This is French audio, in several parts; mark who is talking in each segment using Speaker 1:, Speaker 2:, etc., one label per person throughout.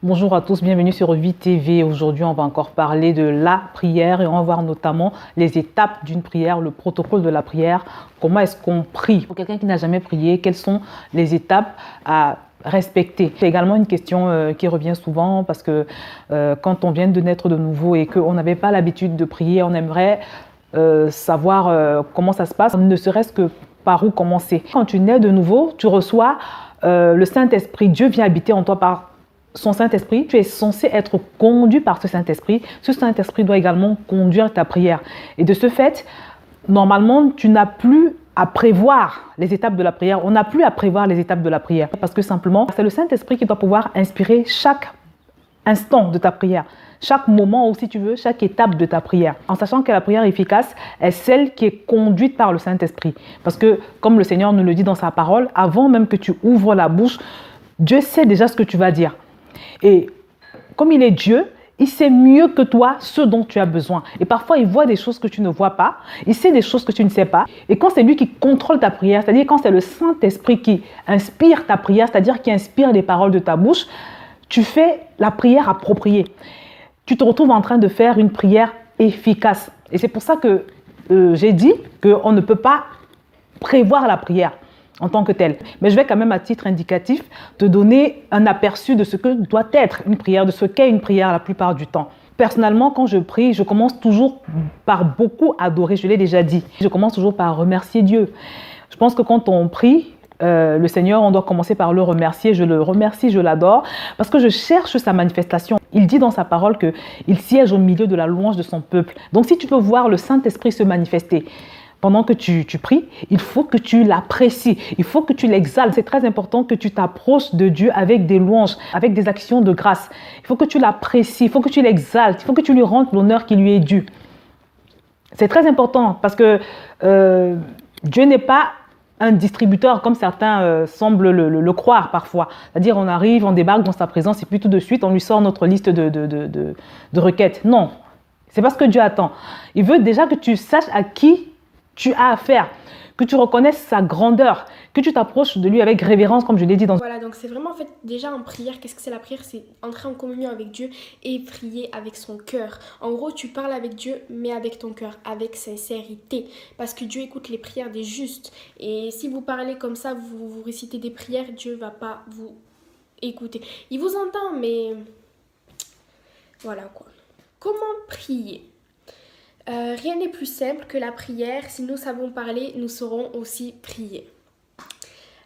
Speaker 1: Bonjour à tous, bienvenue sur Vie TV. Aujourd'hui, on va encore parler de la prière et on va voir notamment les étapes d'une prière, le protocole de la prière, comment est-ce qu'on prie. Pour quelqu'un qui n'a jamais prié, quelles sont les étapes à respecter? C'est également une question qui revient souvent parce que quand on vient de naître de nouveau et qu'on n'avait pas l'habitude de prier, on aimerait savoir comment ça se passe, ne serait-ce que par où commencer. Quand tu nais de nouveau, tu reçois le Saint-Esprit. Dieu vient habiter en toi par son Saint-Esprit. Tu es censé être conduit par ce Saint-Esprit. Ce Saint-Esprit doit également conduire ta prière. Et de ce fait, normalement, tu n'as plus à prévoir les étapes de la prière. On n'a plus à prévoir les étapes de la prière parce que simplement, c'est le Saint-Esprit qui doit pouvoir inspirer chaque instant de ta prière, chaque moment ou si tu veux, chaque étape de ta prière, en sachant que la prière efficace est celle qui est conduite par le Saint-Esprit. Parce que, comme le Seigneur nous le dit dans sa parole, avant même que tu ouvres la bouche, Dieu sait déjà ce que tu vas dire. Et comme il est Dieu, il sait mieux que toi ce dont tu as besoin. Et parfois, il voit des choses que tu ne vois pas. Il sait des choses que tu ne sais pas. Et quand c'est lui qui contrôle ta prière, c'est-à-dire quand c'est le Saint-Esprit qui inspire ta prière, c'est-à-dire qui inspire les paroles de ta bouche, tu fais la prière appropriée. Tu te retrouves en train de faire une prière efficace. Et c'est pour ça que j'ai dit qu'on ne peut pas prévoir la prière en tant que telle. Mais je vais quand même à titre indicatif te donner un aperçu de ce que doit être une prière, de ce qu'est une prière la plupart du temps. Personnellement, quand je prie, je commence toujours par beaucoup adorer, je l'ai déjà dit. Je commence toujours par remercier Dieu. Je pense que quand on prie, le Seigneur, on doit commencer par le remercier. Je le remercie, je l'adore, parce que je cherche sa manifestation. Il dit dans sa parole qu'il siège au milieu de la louange de son peuple. Donc si tu veux voir le Saint-Esprit se manifester, pendant que tu pries, il faut que tu l'apprécies, il faut que tu l'exaltes. C'est très important que tu t'approches de Dieu avec des louanges, avec des actions de grâce. Il faut que tu l'apprécies, il faut que tu l'exaltes, il faut que tu lui rendes l'honneur qui lui est dû. C'est très important parce que Dieu n'est pas un distributeur comme certains semblent le croire parfois. C'est-à-dire on arrive, on débarque dans sa présence et puis tout de suite on lui sort notre liste de requêtes. Non, c'est pas ce que Dieu attend. Il veut déjà que tu saches à qui tu as affaire, que tu reconnaisses sa grandeur, que tu t'approches de lui avec révérence, comme je l'ai dit dans...
Speaker 2: Voilà, donc c'est vraiment en fait déjà en prière, qu'est-ce que c'est la prière? C'est entrer en communion avec Dieu et prier avec son cœur. En gros, tu parles avec Dieu, mais avec ton cœur, avec sincérité, parce que Dieu écoute les prières des justes. Et si vous parlez comme ça, vous récitez des prières, Dieu va pas vous écouter. Il vous entend, mais voilà quoi. Comment prier? Rien n'est plus simple que la prière. Si nous savons parler, nous saurons aussi prier.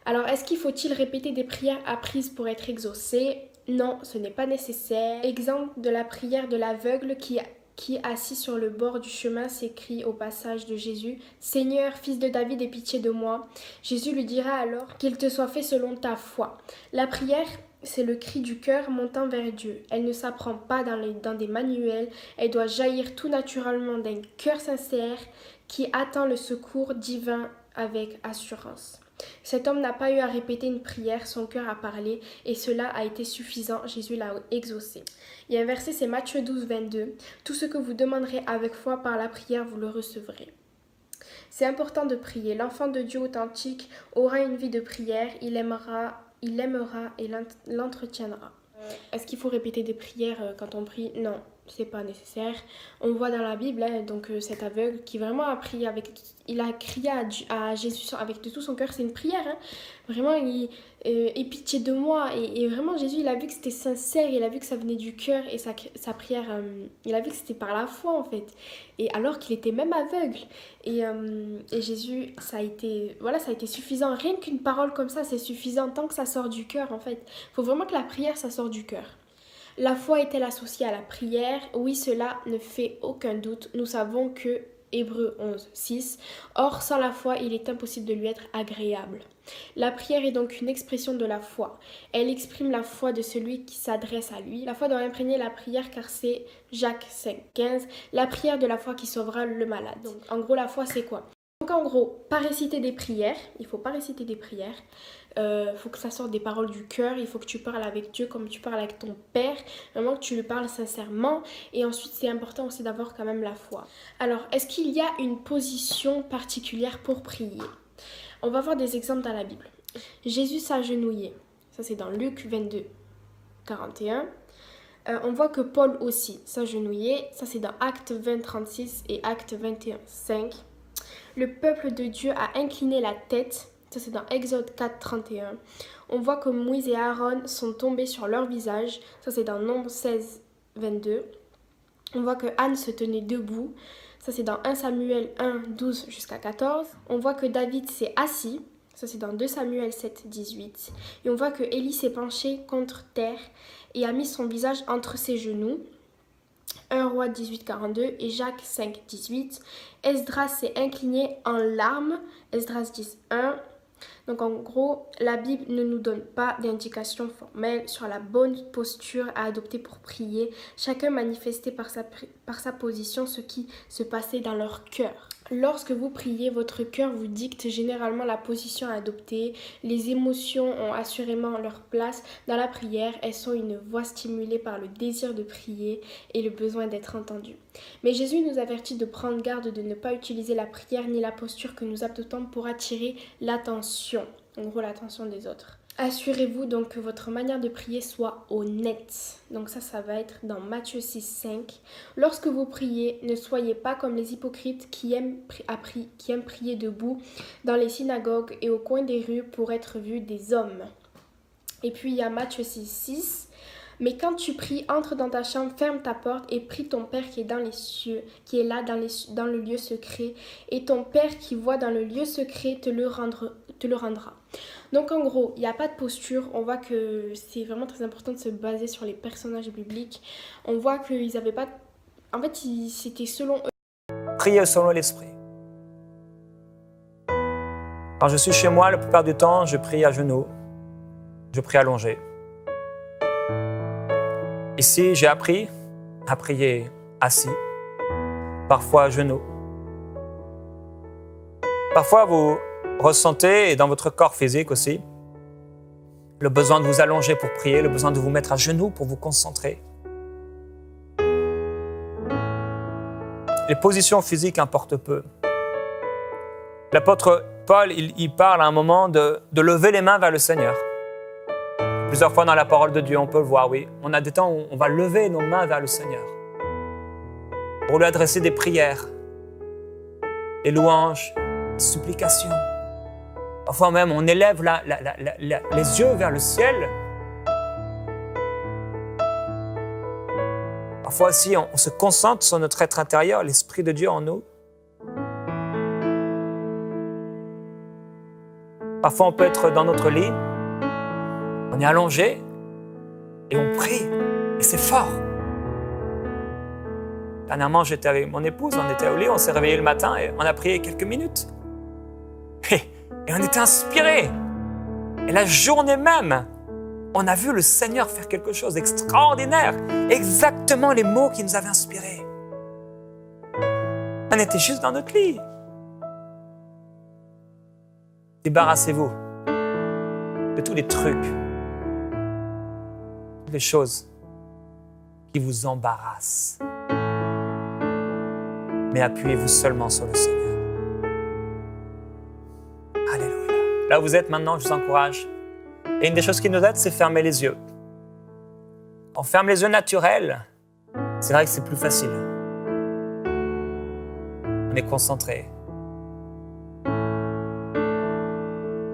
Speaker 2: Alors, est-ce qu'il faut-il répéter des prières apprises pour être exaucées? Non, ce n'est pas nécessaire. Exemple de la prière de l'aveugle qui assis sur le bord du chemin s'écrie au passage de Jésus: Seigneur, fils de David, aie pitié de moi. Jésus lui dira alors: qu'il te soit fait selon ta foi. La prière, c'est le cri du cœur montant vers Dieu. Elle ne s'apprend pas dans des manuels, elle doit jaillir tout naturellement d'un cœur sincère qui attend le secours divin avec assurance. Cet homme n'a pas eu à répéter une prière, son cœur a parlé et cela a été suffisant, Jésus l'a exaucé. Il y a un verset, c'est Matthieu 12, 22. Tout ce que vous demanderez avec foi par la prière, vous le recevrez. C'est important de prier. L'enfant de Dieu authentique aura une vie de prière, il aimera et l'entretiendra. Est-ce qu'il faut répéter des prières quand on prie? Non, c'est pas nécessaire. On voit dans la Bible, donc cet aveugle qui vraiment a prié il a crié à Jésus avec de tout son cœur. C'est une prière, hein. Vraiment, aie pitié de moi. Et vraiment, Jésus, il a vu que c'était sincère, il a vu que ça venait du cœur et sa prière, il a vu que c'était par la foi en fait. Et alors qu'il était même aveugle. Et Jésus, ça a été suffisant. Rien qu'une parole comme ça, c'est suffisant tant que ça sort du cœur en fait. Il faut vraiment que la prière, ça sort du cœur. La foi est-elle associée à la prière? Oui, cela ne fait aucun doute. Nous savons que Hébreux 11, 6. Or, sans la foi, il est impossible de lui être agréable. La prière est donc une expression de la foi. Elle exprime la foi de celui qui s'adresse à lui. La foi doit imprégner la prière car c'est Jacques 5, 15. La prière de la foi qui sauvera le malade. Donc, en gros, la foi, c'est quoi? Donc en gros, pas réciter des prières, il ne faut pas réciter des prières, faut que ça sorte des paroles du cœur, il faut que tu parles avec Dieu comme tu parles avec ton Père, vraiment que tu lui parles sincèrement, et ensuite c'est important aussi d'avoir quand même la foi. Alors, est-ce qu'il y a une position particulière pour prier? On va voir des exemples dans la Bible. Jésus s'agenouillait, ça c'est dans Luc 22, 41. On voit que Paul aussi s'agenouillait. Ça, c'est dans Actes 20, 36 et Actes 21, 5. Le peuple de Dieu a incliné la tête. Ça, c'est dans Exode 4, 31. On voit que Moïse et Aaron sont tombés sur leur visage. Ça, c'est dans Nombre 16, 22. On voit que Anne se tenait debout. Ça, c'est dans 1 Samuel 1, 12 jusqu'à 14. On voit que David s'est assis. Ça, c'est dans 2 Samuel 7, 18. Et on voit que Élie s'est penché contre terre et a mis son visage entre ses genoux. 1 Roi 18, 42 et Jacques 5, 18. Esdras s'est incliné en larmes. Esdras 10, 1. Donc en gros, la Bible ne nous donne pas d'indication formelle sur la bonne posture à adopter pour prier. Chacun manifestait par sa position ce qui se passait dans leur cœur. Lorsque vous priez, votre cœur vous dicte généralement la position à adopter. Les émotions ont assurément leur place dans la prière. Elles sont une voix stimulée par le désir de prier et le besoin d'être entendu. Mais Jésus nous avertit de prendre garde de ne pas utiliser la prière ni la posture que nous adoptons pour attirer l'attention, en gros l'attention des autres. Assurez-vous donc que votre manière de prier soit honnête. Donc ça va être dans Matthieu 6, 5. Lorsque vous priez, ne soyez pas comme les hypocrites qui aiment prier debout dans les synagogues et au coin des rues pour être vus des hommes. Et puis il y a Matthieu 6, 6. Mais quand tu pries, entre dans ta chambre, ferme ta porte et prie ton Père qui est dans les cieux, qui est là dans le lieu secret. Et ton Père qui voit dans le lieu secret te le rendra. Donc en gros, il n'y a pas de posture. On voit que c'est vraiment très important de se baser sur les personnages bibliques. On voit qu'ils n'avaient pas... En fait, c'était selon eux.
Speaker 3: Prier selon l'esprit. Quand je suis chez moi, la plupart du temps, je prie à genoux. Je prie allongé. Ici, j'ai appris à prier assis, parfois à genoux. Parfois, vous ressentez, et dans votre corps physique aussi, le besoin de vous allonger pour prier, le besoin de vous mettre à genoux pour vous concentrer. Les positions physiques importent peu. L'apôtre Paul, il parle à un moment de lever les mains vers le Seigneur. Plusieurs fois dans la parole de Dieu, on peut le voir, oui. On a des temps où on va lever nos mains vers le Seigneur pour lui adresser des prières, des louanges, des supplications. Parfois même, on élève les yeux vers le ciel. Parfois aussi, on se concentre sur notre être intérieur, l'Esprit de Dieu en nous. Parfois, on peut être dans notre lit, on est allongé et on prie. Et c'est fort. Dernièrement, j'étais avec mon épouse, on était au lit, on s'est réveillé le matin et on a prié quelques minutes. Et on était inspirés. Et la journée même, on a vu le Seigneur faire quelque chose d'extraordinaire. Exactement les mots qui nous avaient inspirés. On était juste dans notre lit. Débarrassez-vous de tous les trucs, toutes les choses qui vous embarrassent. Mais appuyez-vous seulement sur le Seigneur. Alléluia. Là où vous êtes maintenant, je vous encourage. Et une des choses qui nous aide, c'est fermer les yeux. On ferme les yeux naturels. C'est vrai que c'est plus facile. On est concentré.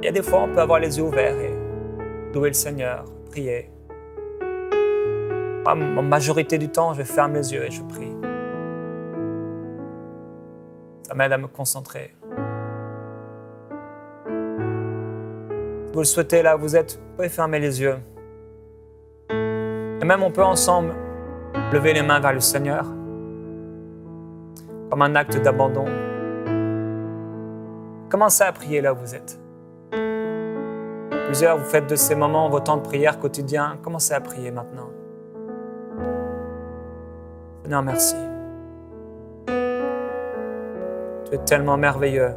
Speaker 3: Il y a des fois, on peut avoir les yeux ouverts et louer le Seigneur, prier. Moi, en majorité du temps, je ferme les yeux et je prie. Ça m'aide à me concentrer. Si vous le souhaitez, là où vous êtes, vous pouvez fermer les yeux. Et même on peut ensemble lever les mains vers le Seigneur comme un acte d'abandon. Commencez à prier là où vous êtes. Plusieurs, vous faites de ces moments vos temps de prière quotidiens. Commencez à prier maintenant. Seigneur, merci. Tu es tellement merveilleux.